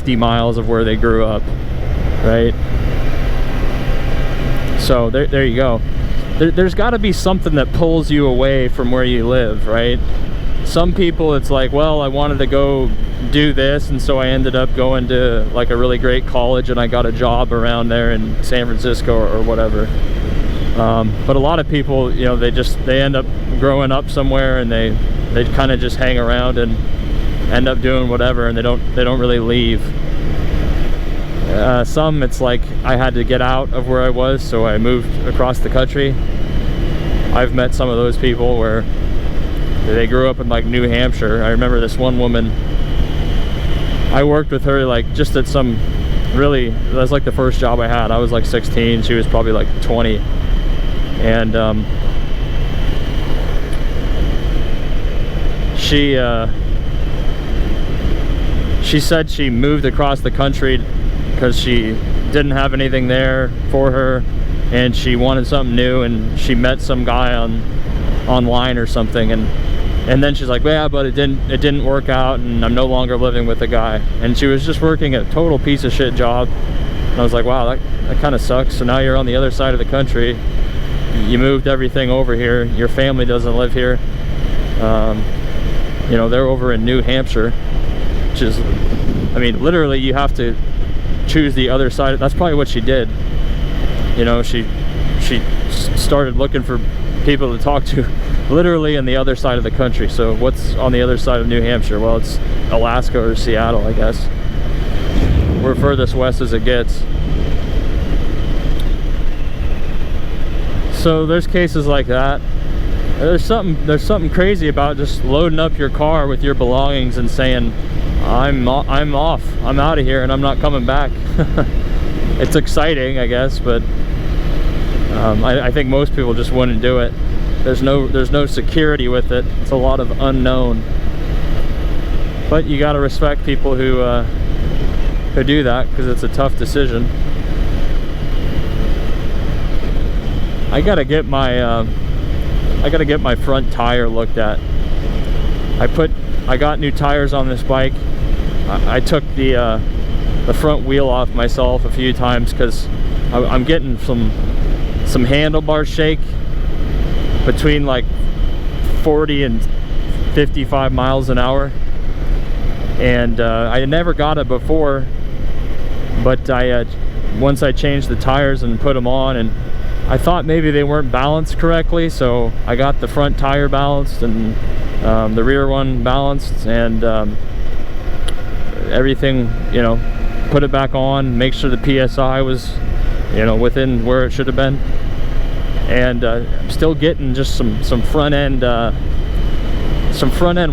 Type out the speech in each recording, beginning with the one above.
50 miles of where they grew up, right? So there you go. There's got to be something that pulls you away from where you live, right? Some people, it's like, well, I wanted to go do this, and so I ended up going to like a really great college and I got a job around there in San Francisco or whatever. But a lot of people, you know, they end up growing up somewhere and they kind of just hang around and end up doing whatever, and they don't really leave. Some, it's like I had to get out of where I was, so I moved across the country. I've met some of those people where they grew up in like New Hampshire. I remember this one woman, I worked with her like just at some really, that's like the first job I had. I was like 16, she was probably like 20, and she said she moved across the country because she didn't have anything there for her and she wanted something new, and she met some guy online or something, and then she's like, yeah, but it didn't work out, and I'm no longer living with the guy. And she was just working a total piece of shit job, and I was like, wow, that kind of sucks. So now you're on the other side of the country, you moved everything over here, your family doesn't live here. You know, they're over in New Hampshire, which is, I mean, literally you have to choose the other side. That's probably what she did. You know, she started looking for people to talk to literally on the other side of the country. So what's on the other side of New Hampshire? Well, it's Alaska or Seattle, I guess. We're furthest west as it gets. So there's cases like that. There's something crazy about just loading up your car with your belongings and saying, I'm off, I'm out of here, and I'm not coming back. It's exciting, I guess, but I think most people just wouldn't do it. There's no security with it. It's a lot of unknown. But you got to respect people who do that, because it's a tough decision. I gotta get my front tire looked at. I got new tires on this bike. I took the front wheel off myself a few times because I'm getting some handlebar shake between like 40 and 55 miles an hour, and I never got it before, but once I changed the tires and put them on, and I thought maybe they weren't balanced correctly, so I got the front tire balanced and the rear one balanced, and everything, you know, put it back on, make sure the PSI was, you know, within where it should have been, and I'm still getting just some front end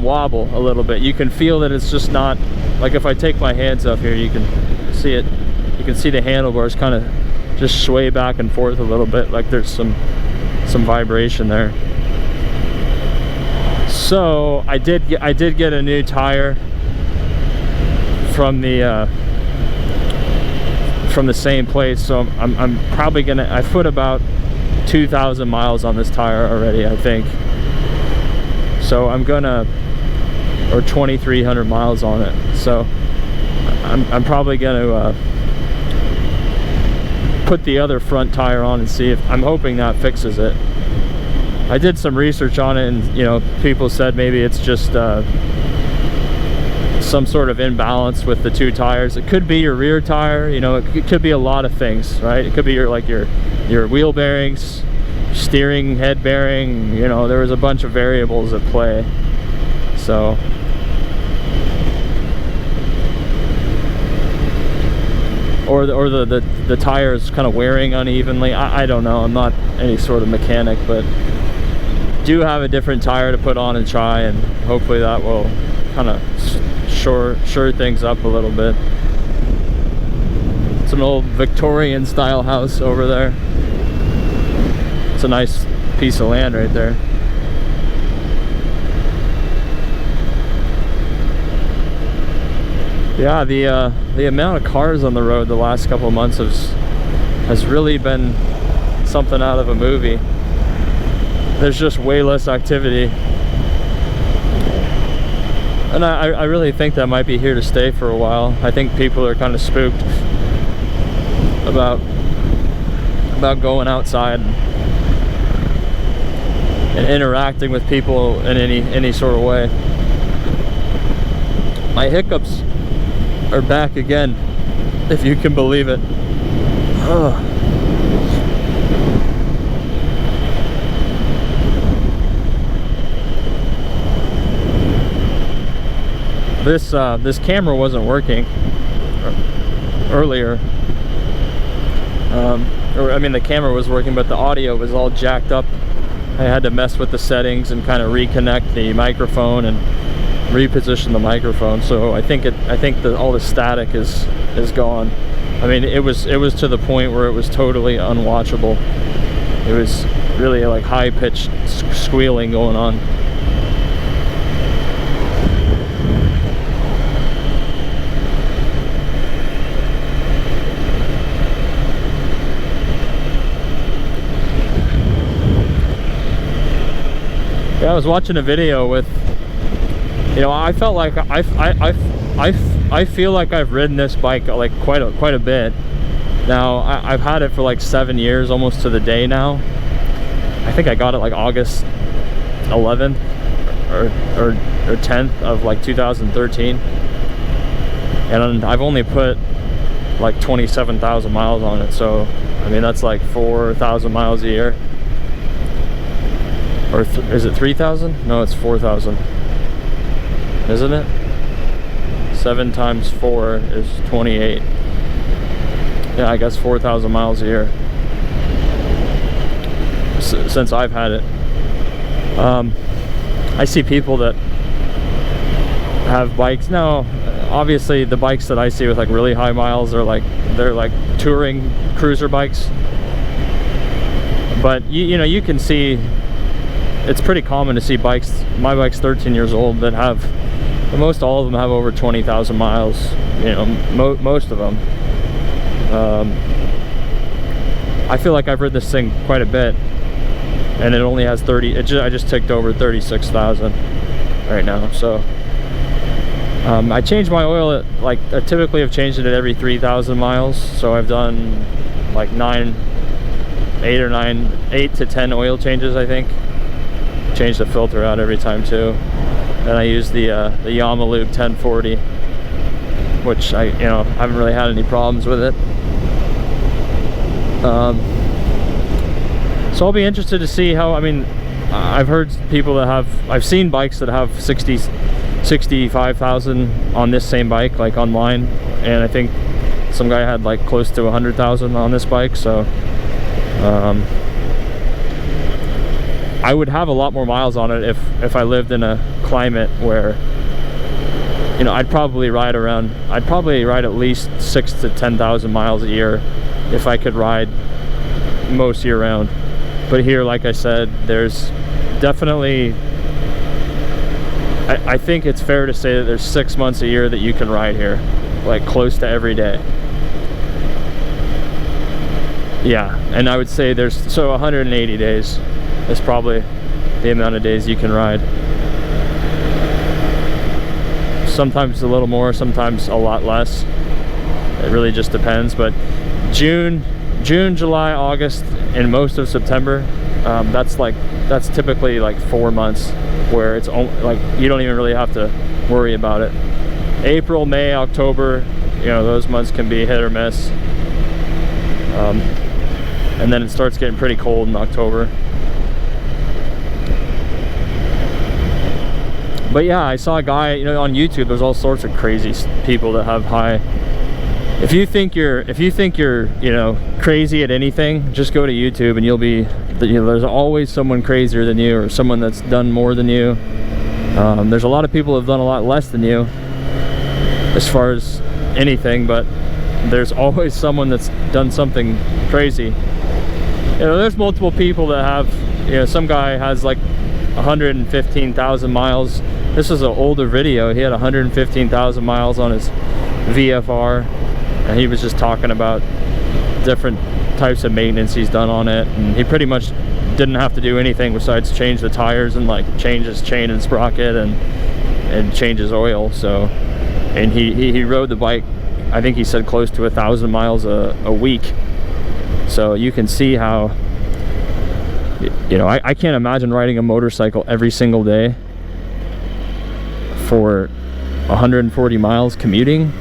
wobble a little bit. You can feel that it's just not, like if I take my hands up here, you can see it, you can see the handlebars kind of just sway back and forth a little bit, like there's some vibration there. So I did get a new tire from the same place, so I'm probably gonna, I put about 2,000 miles on this tire already, I think, so I'm gonna, or 2,300 miles on it, so I'm probably gonna put the other front tire on and see if, I'm hoping that fixes it. I did some research on it, and you know, people said maybe it's just some sort of imbalance with the two tires. It could be your rear tire, you know, it could be a lot of things, right? It could be your wheel bearings, steering head bearing, you know, there was a bunch of variables at play. So or the tires kind of wearing unevenly. I don't know, I'm not any sort of mechanic, but do have a different tire to put on and try, and hopefully that will kind of shore things up a little bit. It's an old Victorian style house over there. It's a nice piece of land right there. Yeah, the amount of cars on the road the last couple of months has really been something out of a movie. There's just way less activity. And I really think that might be here to stay for a while. I think people are kind of spooked about going outside and interacting with people in any sort of way. My hiccups are back again, if you can believe it. Ugh. This camera wasn't working earlier. Or I mean, the camera was working, but the audio was all jacked up. I had to mess with the settings and kind of reconnect the microphone and reposition the microphone. So I think all the static is gone. I mean, it was to the point where it was totally unwatchable. It was really like high-pitched squealing going on. Yeah, I was watching a video with, you know, I felt like I feel like I've ridden this bike like quite a bit. Now I've had it for like 7 years, almost to the day now. I think I got it like August 11th or 10th of like 2013, and I've only put like 27,000 miles on it. So I mean, that's like 4,000 miles a year. Or is it 3,000? No, it's 4,000. Isn't it? 7 times 4 is 28. Yeah, I guess 4,000 miles a year since I've had it. I see people that have bikes now. Obviously, the bikes that I see with like really high miles are like, they're like touring cruiser bikes. But you know, you can see, it's pretty common to see bikes. My bike's 13 years old that have, most all of them have over 20,000 miles. You know, most of them. I feel like I've ridden this thing quite a bit, and it only has 30. I just ticked over 36,000 right now. So I change my oil at, like, I typically have changed it at every 3,000 miles. So I've done like 8 to 10 oil changes, I think. Change the filter out every time too, and I use the Yamalube 1040, which I haven't really had any problems with it. So I'll be interested to see how, I mean, I've heard people that I've seen bikes that have 65,000 on this same bike, like online, and I think some guy had like close to 100,000 on this bike. So I would have a lot more miles on it if I lived in a climate where, you know, I'd probably ride at least 6,000 to 10,000 miles a year if I could ride most year round. But here, like I said, there's definitely, I think it's fair to say that there's 6 months a year that you can ride here, like close to every day. Yeah, and I would say there's, so 180 days is probably the amount of days you can ride. Sometimes a little more, sometimes a lot less. It really just depends. But June, July, August, and most of September, that's typically like 4 months where it's like you don't even really have to worry about it. April, May, October, you know, those months can be hit or miss. And then it starts getting pretty cold in October. But yeah, I saw a guy, you know, on YouTube. There's all sorts of crazy people that have high. If you think you're, you know, crazy at anything, just go to YouTube and you'll be. You know, there's always someone crazier than you, or someone that's done more than you. There's a lot of people who have done a lot less than you, as far as anything. But there's always someone that's done something crazy. You know, there's multiple people that have. You know, some guy has like 115,000 miles. This is an older video. He had 115,000 miles on his VFR, and he was just talking about different types of maintenance he's done on it, and he pretty much didn't have to do anything besides change the tires and like change his chain and sprocket and and change his oil. So, and he rode the bike, I think he said close to 1,000 miles a week. So you can see how, you know, I can't imagine riding a motorcycle every single day for 140 miles commuting,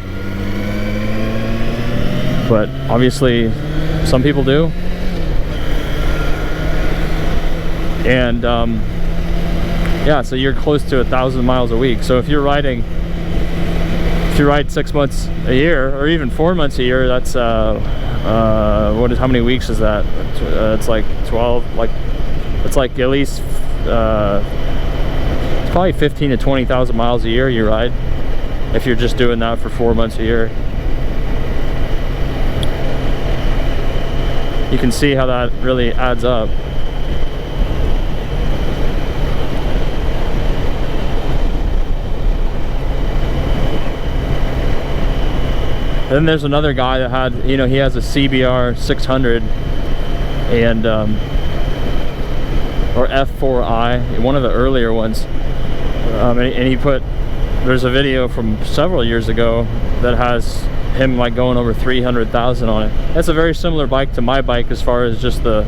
but obviously some people do. And yeah, so you're close to 1,000 miles a week. So if you ride 6 months a year, or even 4 months a year, that's how many weeks is that? It's like 12, like it's like at least it's probably 15 to 20,000 miles a year you ride if you're just doing that for 4 months a year. You can see how that really adds up. Then there's another guy that had, you know, he has a CBR 600 and or F4i, one of the earlier ones, and he put, there's a video from several years ago that has him like going over 300,000 on it. That's a very similar bike to my bike as far as just the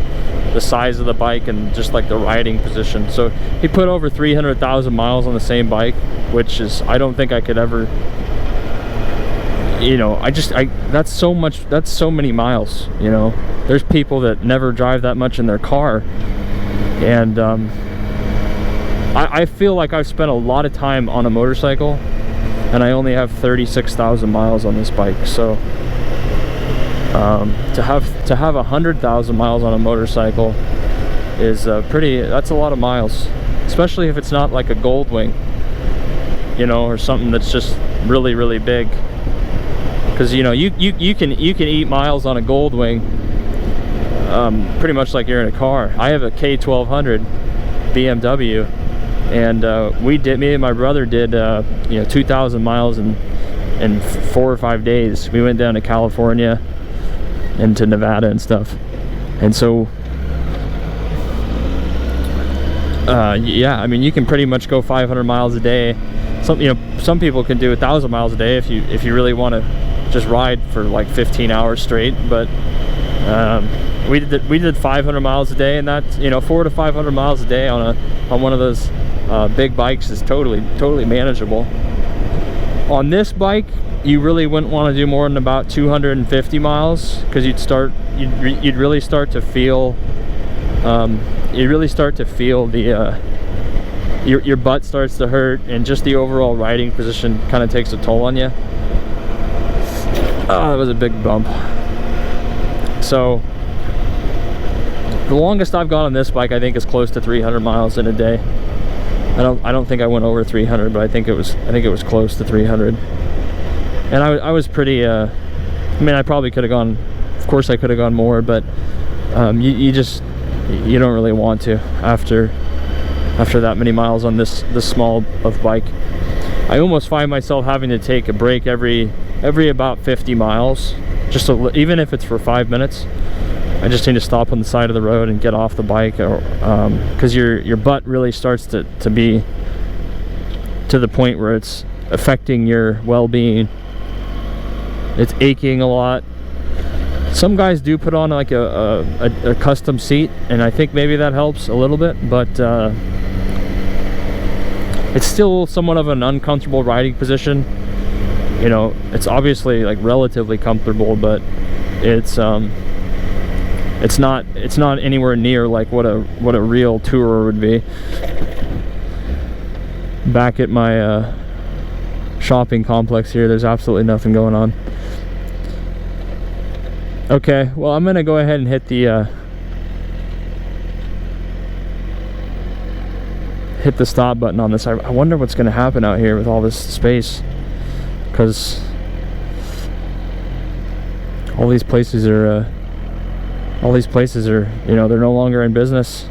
size of the bike and just like the riding position. So he put over 300,000 miles on the same bike, which is, I don't think I could ever, you know, that's so much, that's so many miles, you know. There's people that never drive that much in their car, and I feel like I've spent a lot of time on a motorcycle, and I only have 36,000 miles on this bike. So to have 100,000 miles on a motorcycle is that's a lot of miles, especially if it's not like a Goldwing, you know, or something that's just really, really big. Because, you know, you can eat miles on a Goldwing pretty much like you're in a car. I have a K1200 BMW, and me and my brother did you know, 2,000 miles in 4 or 5 days. We went down to California and to Nevada and stuff. And so yeah, I mean, you can pretty much go 500 miles a day. Some people can do 1,000 miles a day if you really want to just ride for like 15 hours straight. But we did 500 miles a day, and that's, you know, 400 to 500 miles a day on one of those big bikes is totally manageable. On this bike, you really wouldn't want to do more than about 250 miles, because you'd really start to feel the your butt starts to hurt, and just the overall riding position kind of takes a toll on you. Oh, that was a big bump. So the longest I've gone on this bike, I think, is close to 300 miles in a day. I don't think I went over 300, but I think it was close to 300. And I was pretty I mean, I probably could have gone, of course I could have gone more, but you don't really want to after that many miles on this small of bike. I almost find myself having to take a break every about 50 miles, just even if it's for 5 minutes. I just need to stop on the side of the road and get off the bike, because your butt really starts to be to the point where it's affecting your well-being. It's aching a lot. Some guys do put on like a custom seat, and I think maybe that helps a little bit, but it's still somewhat of an uncomfortable riding position. You know, it's obviously like relatively comfortable, but it's not anywhere near like what a real tourer would be. Back at my shopping complex here, there's absolutely nothing going on. Okay, well, I'm gonna go ahead and hit the stop button on this. I wonder what's gonna happen out here with all this space, because all these places are you know, they're no longer in business.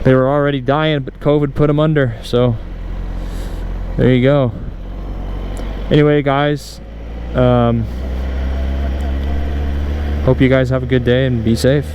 They were already dying, but COVID put them under, so there you go. Anyway, guys, hope you guys have a good day and be safe.